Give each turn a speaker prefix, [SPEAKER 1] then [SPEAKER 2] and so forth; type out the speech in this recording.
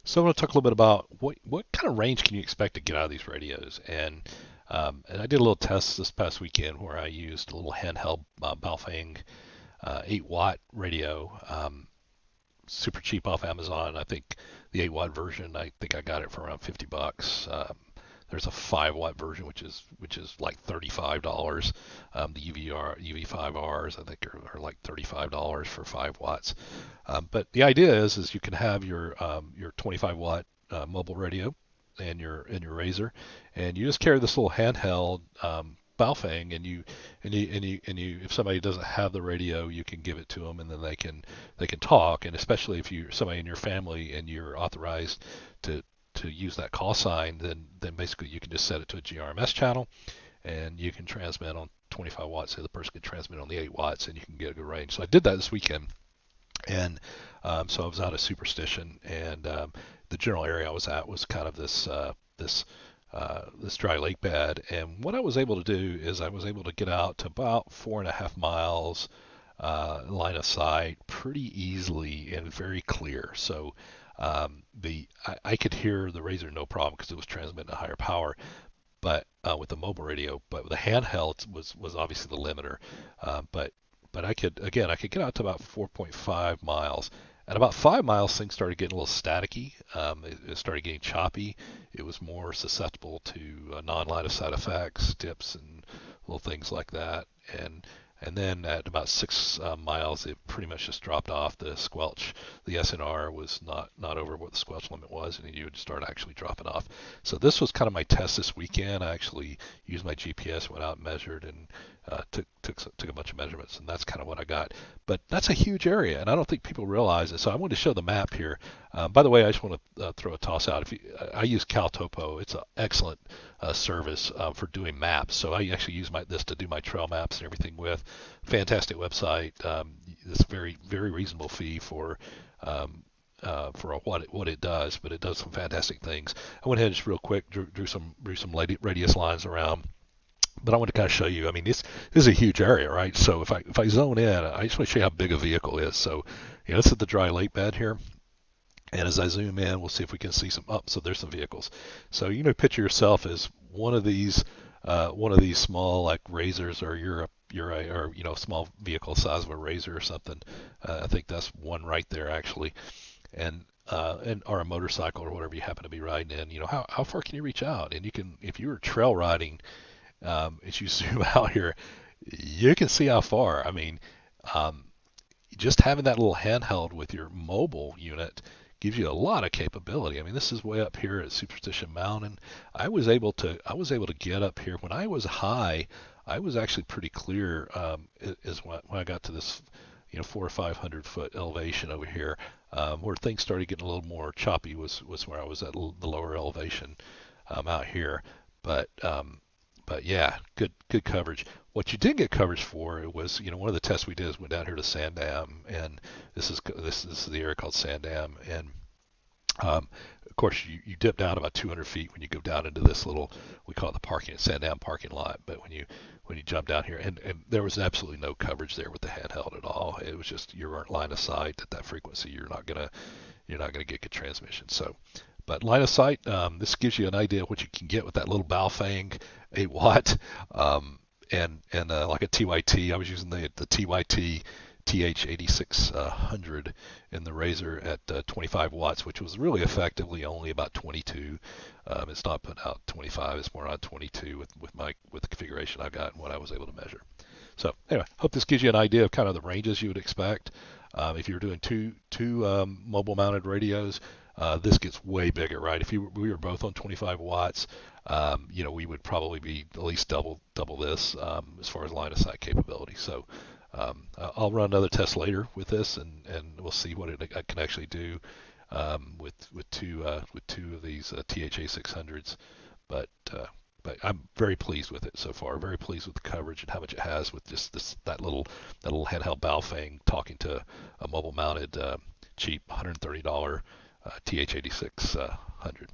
[SPEAKER 1] So I want to talk a little bit about what kind of range can you expect to get out of these radios, and I did a little test this past weekend where I used a little handheld Baofeng 8 watt radio, super cheap off Amazon. I think the 8 watt version, I think I got it for around $50. There's a 5 watt version which is like $35. The UV5Rs I think are like $35 for 5 watts. But the idea is you can have your 25 watt mobile radio and your Razor, and you just carry this little handheld Baofeng, and you if somebody doesn't have the radio, you can give it to them, and then they can talk. And especially if you're somebody in your family and you're authorized to use that call sign, then basically you can just set it to a GMRS channel, and you can transmit on 25 watts. So the person can transmit on the 8 watts, and you can get a good range. So I did that this weekend, and so I was out of Superstition, and the general area I was at was kind of this dry lake bed. And what I was able to do is I was able to get out to about 4.5 miles line of sight pretty easily and very clear. So I could hear the Razor no problem because it was transmitting a higher power, but with the mobile radio. But the handheld was obviously the limiter. But I could get out to about 4.5 miles. At about 5 miles, things started getting a little staticky. It started getting choppy. It was more susceptible to non-line of sight effects, tips, and little things like that. And then at about 6 miles, it pretty much just dropped off. The squelch, the SNR was not over what the squelch limit was, and you would start actually dropping off. So this was kind of my test this weekend. I actually used my GPS, went out and measured, and took a bunch of measurements, and that's kind of what I got. But that's a huge area, and I don't think people realize it. So I wanted to show the map here. By the way, I just want to throw a toss out. I use CalTopo. It's an excellent service for doing maps. So I actually use this to do my trail maps and everything with. Fantastic website. It's very very reasonable fee for what it does, but it does some fantastic things. I went ahead and just real quick drew some radius lines around. But I want to kind of show you. I mean, this is a huge area, right? So if I zone in, I just want to show you how big a vehicle is. So, this is the dry lake bed here. And as I zoom in, we'll see if we can see some up. So there's some vehicles. So picture yourself as one of these small like Razors, or small vehicle size of a Razor or something. I think that's one right there actually, and or a motorcycle or whatever you happen to be riding in. How far can you reach out? And you can, if you were trail riding, as you zoom out here, you can see how far. I mean, just having that little handheld with your mobile unit gives you a lot of capability. I mean, this is way up here at Superstition Mountain. I was able to get up here when I was high. I was actually pretty clear is when I got to this 400 or 500 foot elevation over here. Where things started getting a little more choppy was where I was at the lower elevation out here. But yeah, good coverage. What you did get coverage for was, one of the tests we did is went down here to Sandam, and this is the area called Sandam, and of course you dip down about 200 feet when you go down into this little, we call it the Sandam parking lot. But when you jump down here, and there was absolutely no coverage there with the handheld at all. It was just you weren't line of sight at that frequency. You're not gonna get good transmission. So. But line of sight, this gives you an idea of what you can get with that little Baofeng 8 watt, and like a TYT. I was using the TYT TH8600 in the Razor at 25 watts, which was really effectively only about 22. It's not put out 25; it's more on 22 with the configuration I got and what I was able to measure. So anyway, hope this gives you an idea of kind of the ranges you would expect. If you're doing two mobile mounted radios. This gets way bigger, right? If we were both on 25 watts, we would probably be at least double this as far as line of sight capability. So I'll run another test later with this, and we'll see what it can actually do with two of these THA600s. But I'm very pleased with it so far. Very pleased with the coverage and how much it has with just that little handheld Baofeng talking to a mobile mounted cheap $130 TH8600.